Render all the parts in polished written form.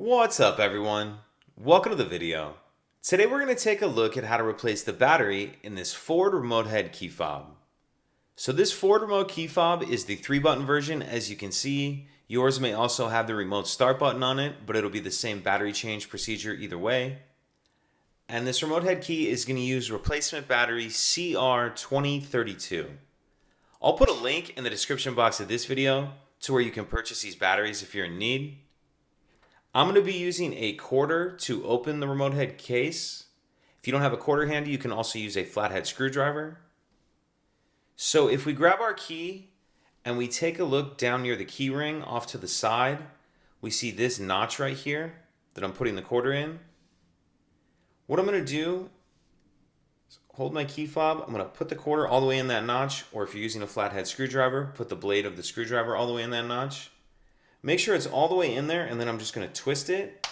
What's up everyone? Welcome to the video. Today we're going to take a look at how to replace the battery in this Ford remote head key fob. So this Ford remote key fob is the 3-button version. As you can see, yours may also have the remote start button on it, but it'll be the same battery change procedure either way. And this remote head key is going to use replacement battery CR2032. I'll put a link in the description box of this video to where you can purchase these batteries if you're in need. I'm going to be using a quarter to open the remote head case. If you don't have a quarter handy, you can also use a flathead screwdriver. So if we grab our key and we take a look down near the key ring off to the side, we see this notch right here that I'm putting the quarter in. What I'm going to do is hold my key fob. I'm going to put the quarter all the way in that notch, or if you're using a flathead screwdriver, put the blade of the screwdriver all the way in that notch. Make sure it's all the way in there, and then I'm just going to twist it.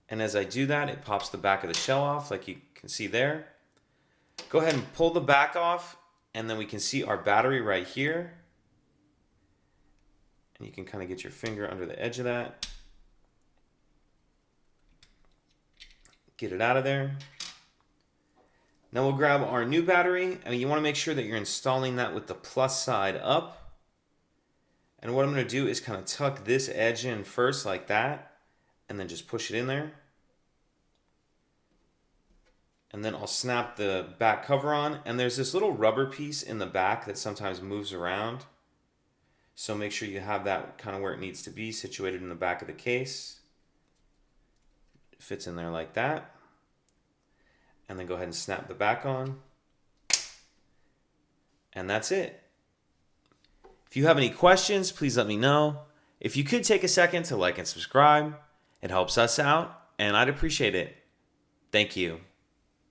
And as I do that, it pops the back of the shell off like you can see there. Go ahead and pull the back off, and then we can see our battery right here. And you can kind of get your finger under the edge of that. Get it out of there. Now we'll grab our new battery, and you want to make sure that you're installing that with the plus side up. And what I'm going to do is kind of tuck this edge in first like that, and then just push it in there. And then I'll snap the back cover on, and there's this little rubber piece in the back that sometimes moves around. So make sure you have that kind of where it needs to be, situated in the back of the case. It fits in there like that. And then go ahead and snap the back on. And that's it. If you have any questions, please let me know. If you could take a second to like and subscribe, it helps us out, and I'd appreciate it. Thank you.